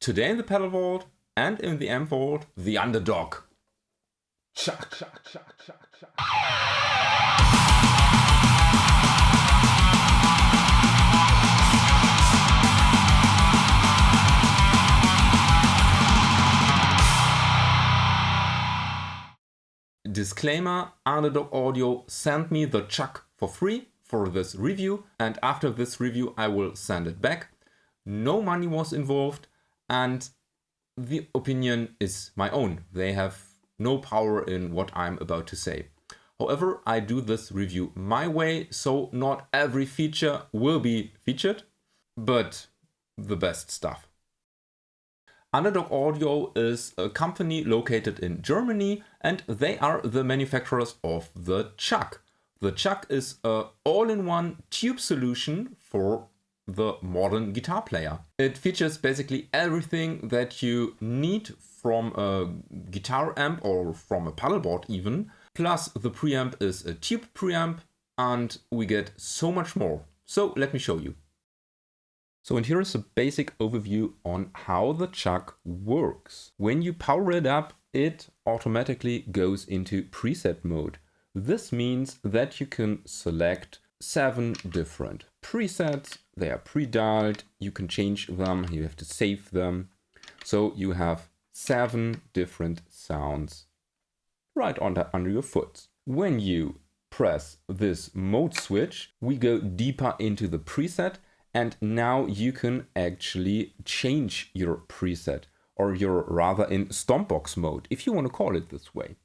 Today in the pedal vault and in the amp vault, the underdog. Chuck, chuck, chuck, chuck, chuck. Disclaimer, Underdog Audio sent me the chuck for free for this review, and after this review I will send it back. No money was involved and the opinion is my own. They have no power in what I'm about to say. However, I do this review my way, so not every feature will be featured, but the best stuff. Underdog Audio is a company located in Germany and they are the manufacturers of the chuck. The chuck is an all-in-one tube solution for the modern guitar player. It features basically everything that you need from a guitar amp or from a pedalboard even. Plus the preamp is a tube preamp and we get so much more. So let me show you. So and here is a basic overview on how the chuck works. When you power it up, it automatically goes into preset mode. This means that you can select 7 different presets. They are pre-dialed. You can change them. You have to save them. So you have 7 different sounds right under your foot. When you press this mode switch, we go deeper into the preset. And now you can actually change your preset, or you're rather in stompbox mode, if you want to call it this way.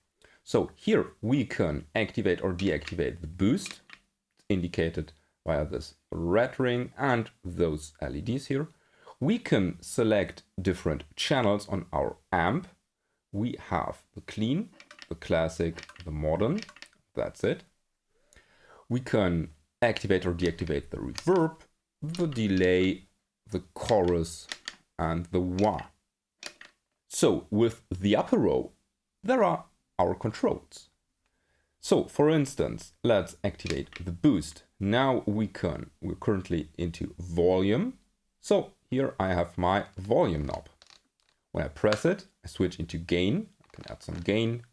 So here we can activate or deactivate the boost, indicated via this red ring and those LEDs here. We can select different channels on our amp. We have the clean, the classic, the modern, that's it. We can activate or deactivate the reverb, the delay, the chorus, and the wah. So with the upper row, there are our controls. So for instance, let's activate the boost. Now we're currently into volume. So here I have my volume knob. When I press it, I switch into gain. I can add some gain,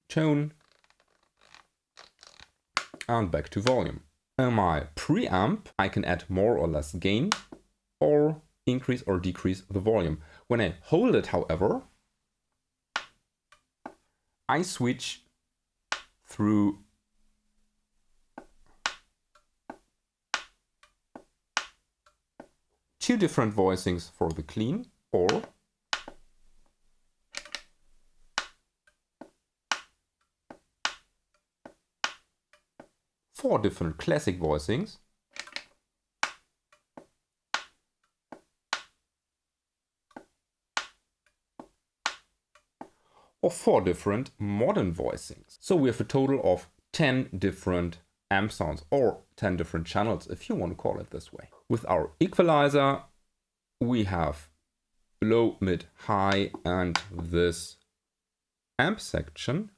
tone, and back to volume. In my preamp, I can add more or less gain or increase or decrease the volume. When I hold it, however, I switch through two different voicings for the clean or four different classic voicings, or 4 different modern voicings. So we have a total of 10 different amp sounds or 10 different channels, if you want to call it this way. With our equalizer, we have low, mid, high, and this amp section.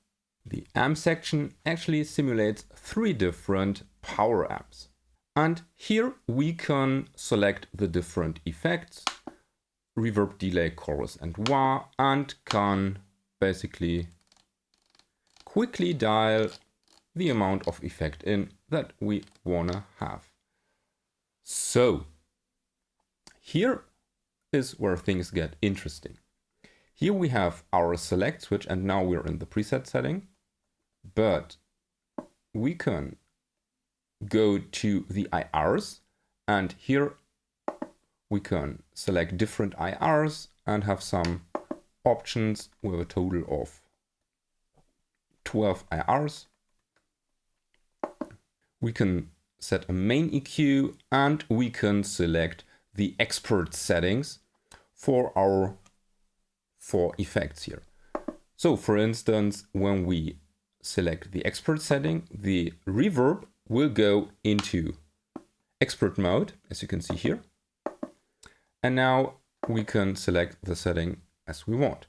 The amp section actually simulates 3 different power amps. And here we can select the different effects, reverb, delay, chorus, and wah, and can basically quickly dial the amount of effect in that we wanna have. So here is where things get interesting. Here we have our select switch and now we're in the preset setting, but we can go to the IRs and here we can select different IRs and have some options with a total of 12 IRs. We can set a main EQ and we can select the expert settings for our 4 effects here. So for instance, when we select the expert setting, the reverb will go into expert mode, as you can see here. And now we can select the setting as we want.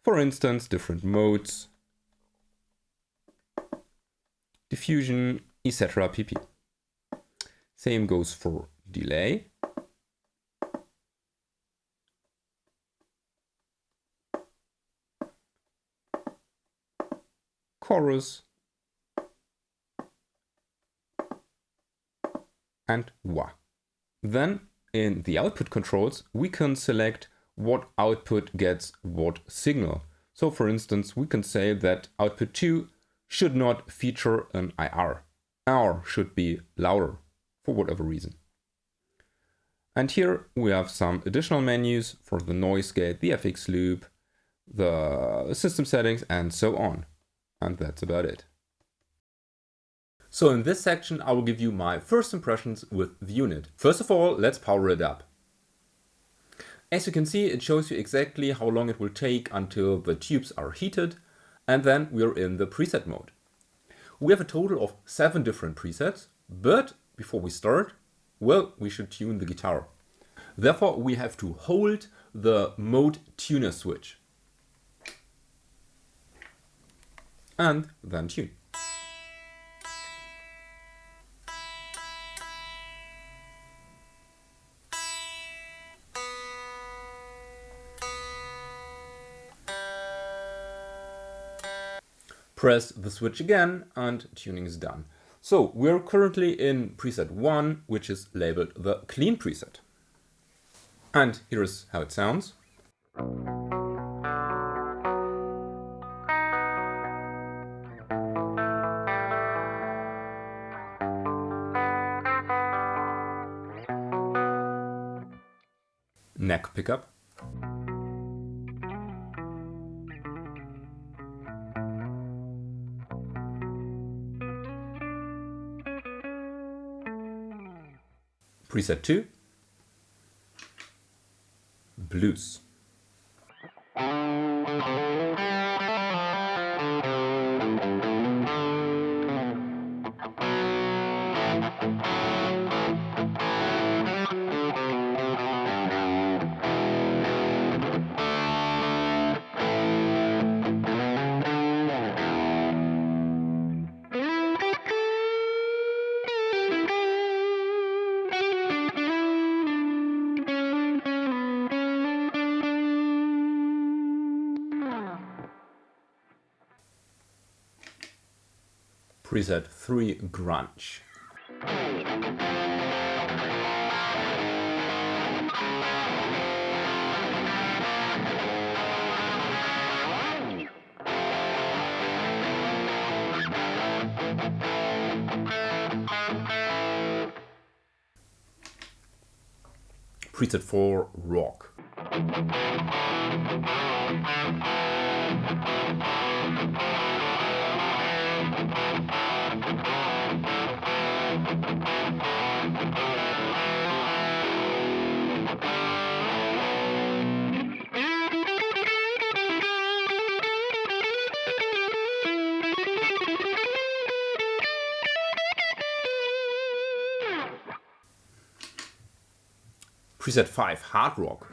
For instance, different modes, diffusion, etc. pp. Same goes for delay. chorus, and wah. Then in the output controls, we can select what output gets what signal. So for instance, we can say that output 2 should not feature an IR, or should be louder for whatever reason. And here we have some additional menus for the noise gate, the FX loop, the system settings, and so on. And that's about it. So in this section, I will give you my first impressions with the unit. First of all, let's power it up. As you can see, it shows you exactly how long it will take until the tubes are heated, and then we're in the preset mode. We have a total of 7 different presets, but before we start, well, we should tune the guitar. Therefore, we have to hold the mode tuner switch and then tune. Press the switch again and tuning is done. So we're currently in preset 1, which is labeled the clean preset. And here's how it sounds. Neck pickup. Preset 2, blues. Preset 3, grunge. Preset 4, rock. Preset 5, hard rock.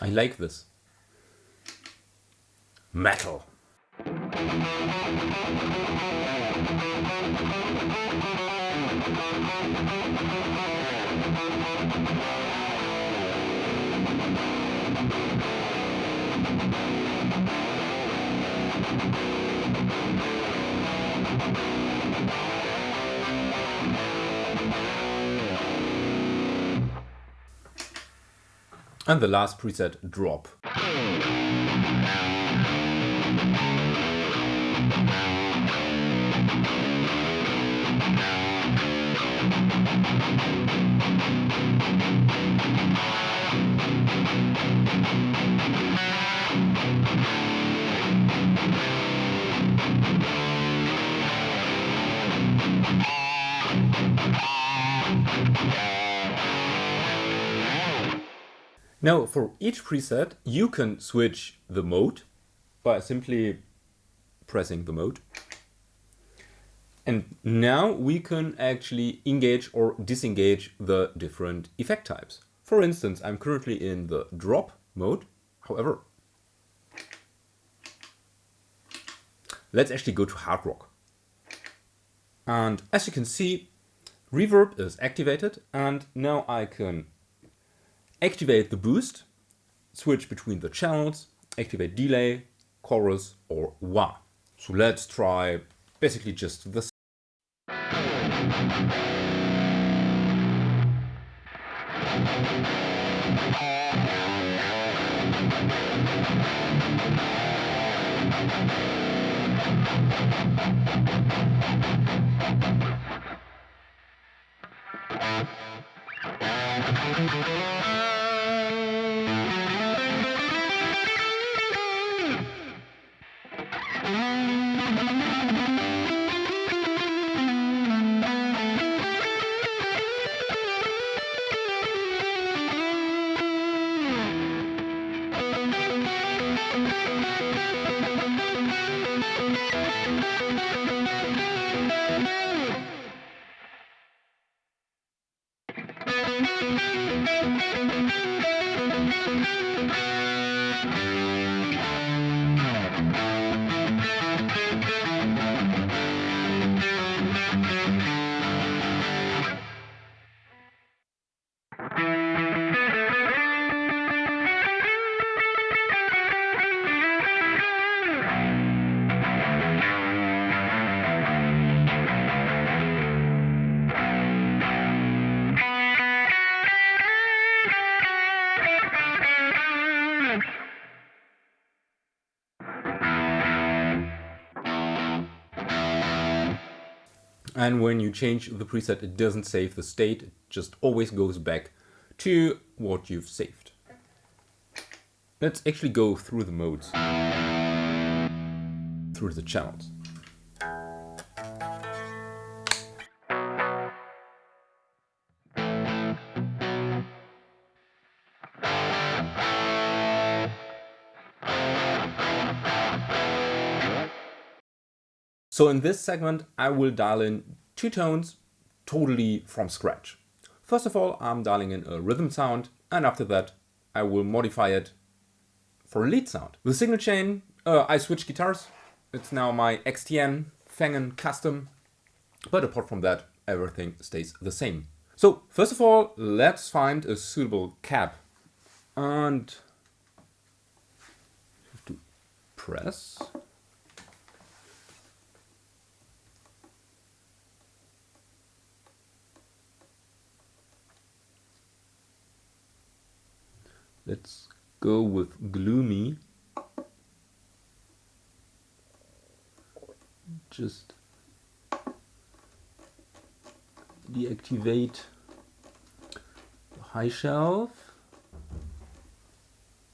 I like this. Metal. And the last preset, drop. Now for each preset, you can switch the mode by simply pressing the mode. And now we can actually engage or disengage the different effect types. For instance, I'm currently in the drop mode. However, let's actually go to hard rock. And as you can see, reverb is activated, and now I can activate the boost, switch between the channels, activate delay, chorus, or wah. So let's try basically just the And when you change the preset, it doesn't save the state, it just always goes back to what you've saved. Let's actually go through the modes, through the channels. So in this segment, I will dial in 2 tones totally from scratch. First of all, I'm dialing in a rhythm sound, and after that, I will modify it for a lead sound. The signal chain, I switched guitars. It's now my XTN Thomann custom, but apart from that, everything stays the same. So first of all, let's find a suitable cap, and have to press. Let's go with gloomy. Just deactivate the high shelf,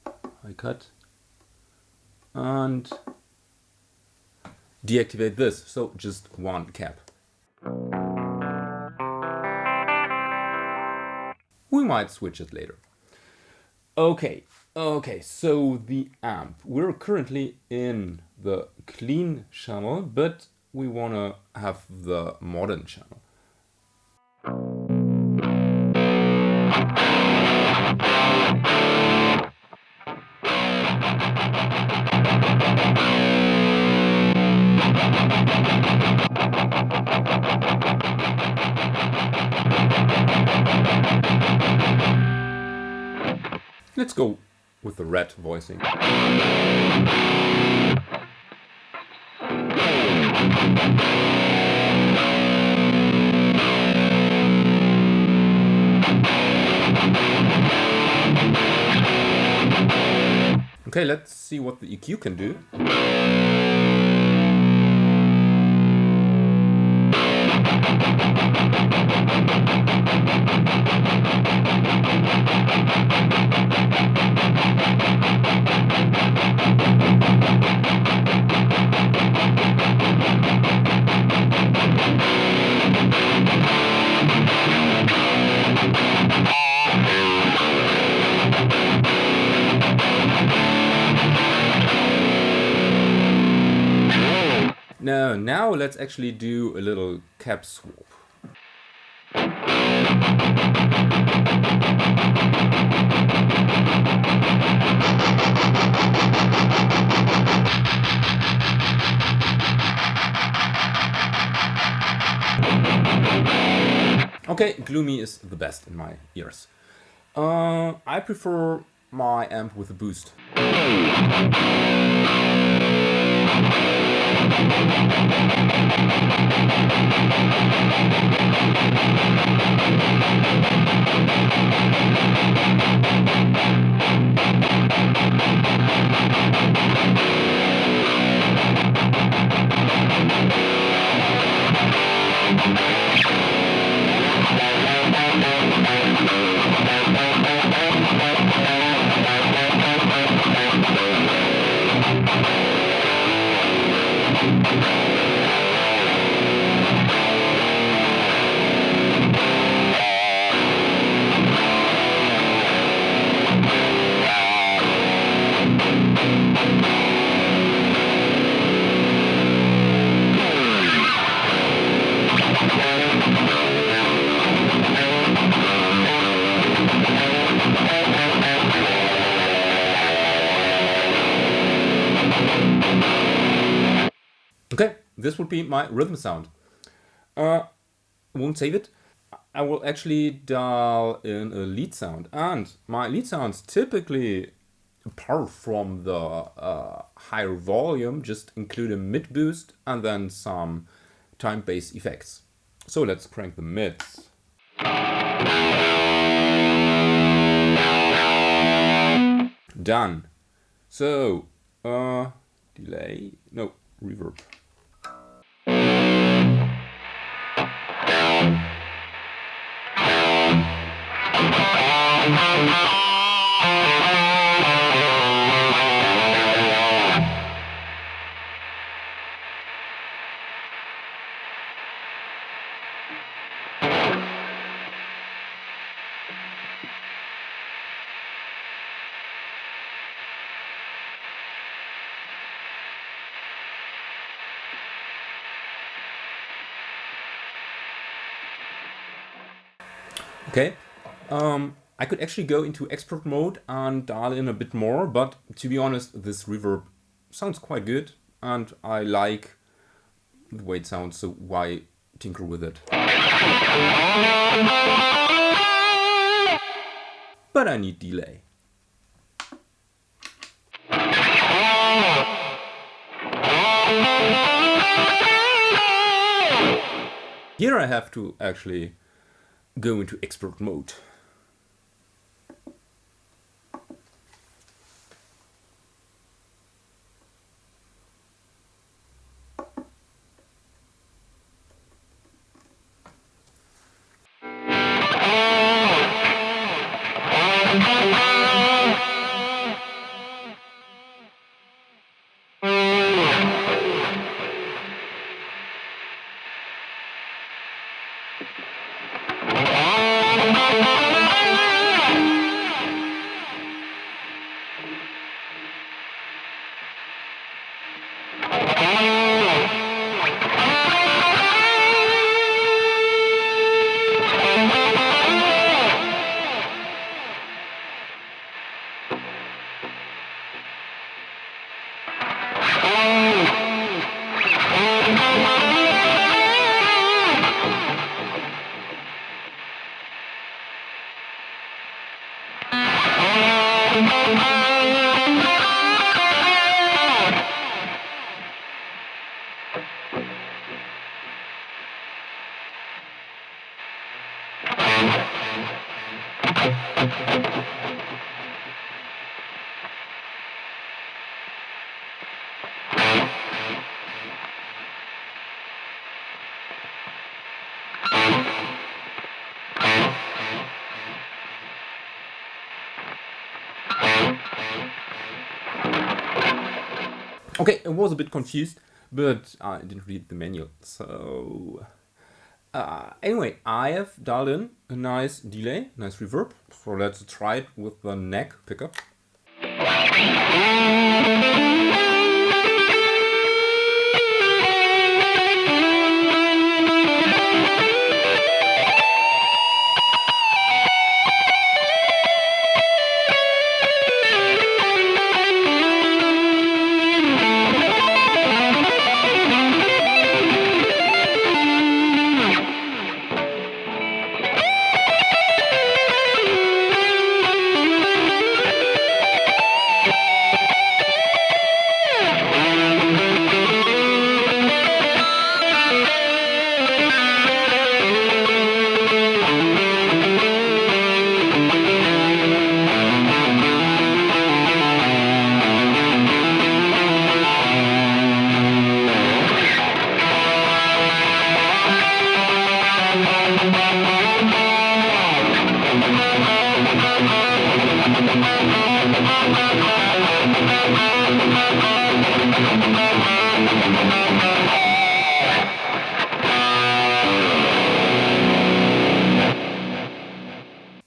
high cut, and deactivate this. So just one cap. We might switch it later. Okay, so the amp. We're currently in the clean channel, but we want to have the modern channel. Let's go with the red voicing. Okay, let's see what the EQ can do. Now let's actually do a little cap swap. Okay, gloomy is the best in my ears. I prefer my amp with a boost. Okay, this would be my rhythm sound. Won't save it. I will actually dial in a lead sound, and my lead sounds typically, apart from the higher volume, just include a mid boost and then some time bass effects. So let's crank the mids. Done. So, delay, no, reverb. Okay, I could actually go into expert mode and dial in a bit more, but to be honest, this reverb sounds quite good and I like the way it sounds, so why tinker with it? But I need delay. Here I have to actually go into expert mode. Okay, I was a bit confused, but I didn't read the manual. So anyway, I have dialed in a nice delay, nice reverb. So let's try it with the neck pickup.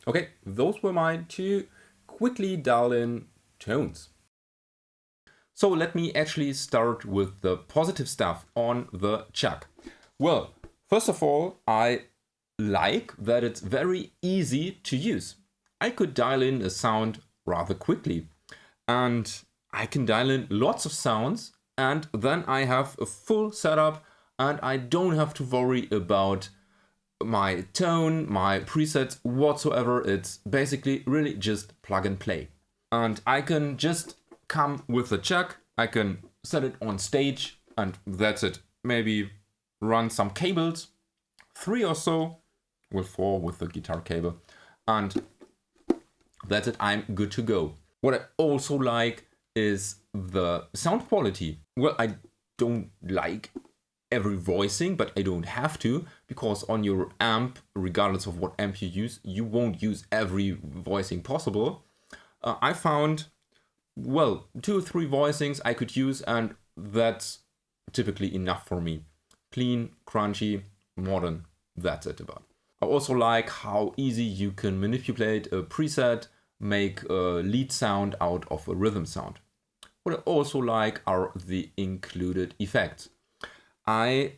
Okay, those were my two quickly dial-in tones. So let me actually start with the positive stuff on the chuck. Well, first of all, I like that it's very easy to use. I could dial in a sound rather quickly, and I can dial in lots of sounds, and then I have a full setup, and I don't have to worry about my tone, my presets whatsoever. It's basically really just plug and play. And I can just come with the chuck, I can set it on stage, and that's it. Maybe run some cables, 3 or so, with 4 with the guitar cable, and that's it, I'm good to go. What I also like is the sound quality. Well, I don't like every voicing, but I don't have to, because on your amp, regardless of what amp you use, you won't use every voicing possible. I found, well, 2 or 3 voicings I could use, and that's typically enough for me. Clean, crunchy, modern, that's it about. I also like how easy you can manipulate a preset, make a lead sound out of a rhythm sound. What I also like are the included effects. I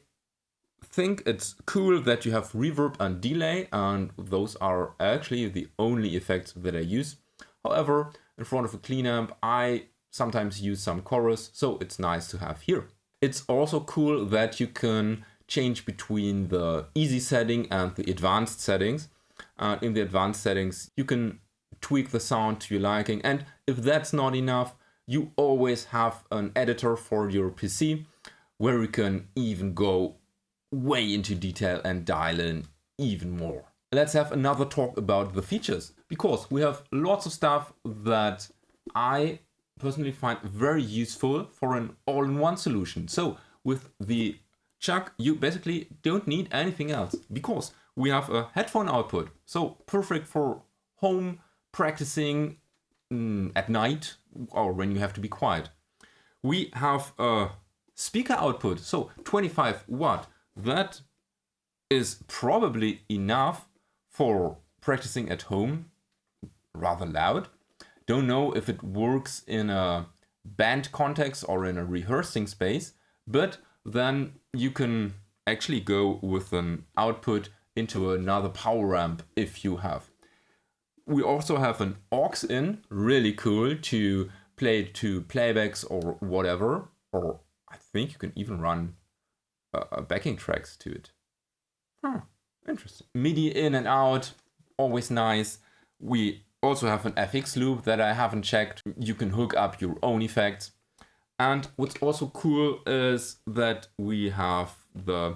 think it's cool that you have reverb and delay, and those are actually the only effects that I use. However, in front of a clean amp, I sometimes use some chorus, so it's nice to have here. It's also cool that you can change between the easy setting and the advanced settings. In the advanced settings, you can tweak the sound to your liking, and if that's not enough, you always have an editor for your PC where you can even go way into detail and dial in even more. Let's have another talk about the features, because we have lots of stuff that I personally find very useful for an all-in-one solution. So with the chuck, you basically don't need anything else, because we have a headphone output, so perfect for home practicing at night or when you have to be quiet. We have a speaker output, so 25 watt. That is probably enough for practicing at home, rather loud. Don't know if it works in a band context or in a rehearsing space, but then you can actually go with an output into another power amp if you have. We also have an aux in, really cool, to play to playbacks or whatever, or I think you can even run backing tracks to it. Interesting. MIDI in and out, always nice. We also have an FX loop that I haven't checked. You can hook up your own effects. And what's also cool is that we have the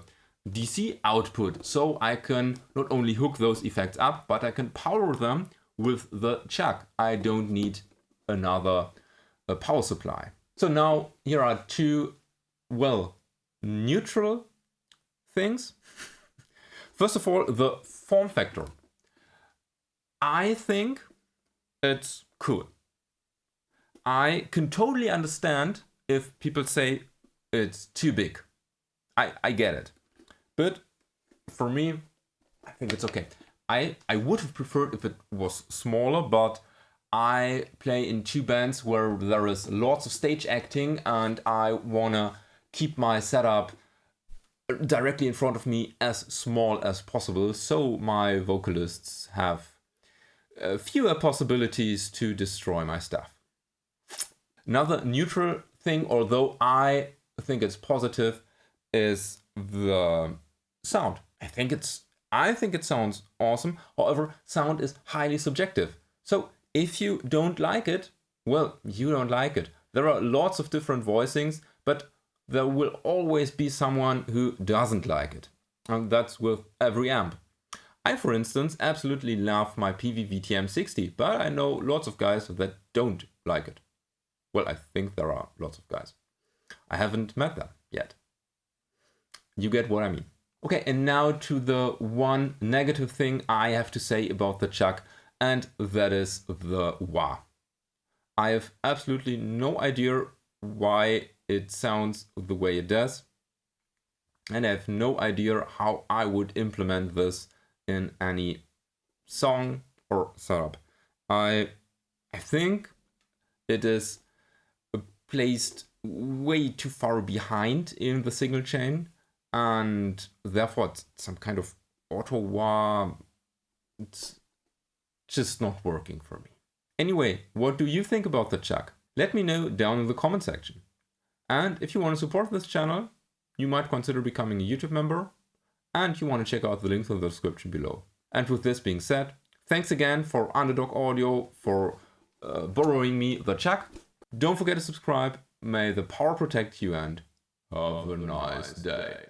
DC output. So I can not only hook those effects up, but I can power them with the chuck. I don't need another power supply. So now here are 2, well, neutral things. First of all, the form factor. I think it's cool. I can totally understand if people say it's too big. I get it. But for me, I think it's okay. I would have preferred if it was smaller, but I play in 2 bands where there is lots of stage acting, and I wanna keep my setup directly in front of me as small as possible, so my vocalists have fewer possibilities to destroy my stuff. Another neutral thing, although I think it's positive, is the sound. I think it sounds awesome. However, sound is highly subjective. So if you don't like it, well, you don't like it. There are lots of different voicings, but there will always be someone who doesn't like it. And that's with every amp. I, for instance, absolutely love my PV VTM60, but I know lots of guys that don't like it. Well, I think there are lots of guys. I haven't met them yet. You get what I mean. Okay, and now to the one negative thing I have to say about the chuck, and that is the wah. I have absolutely no idea why it sounds the way it does. And I have no idea how I would implement this in any song or setup. I think it is placed way too far behind in the signal chain, and therefore it's some kind of auto wah. It's just not working for me. Anyway, what do you think about the chuck? Let me know down in the comment section. And if you want to support this channel, you might consider becoming a YouTube member, and you want to check out the links in the description below. And with this being said, thanks again for Underdog Audio for borrowing me the chuck. Don't forget to subscribe. May the power protect you, and have a nice day.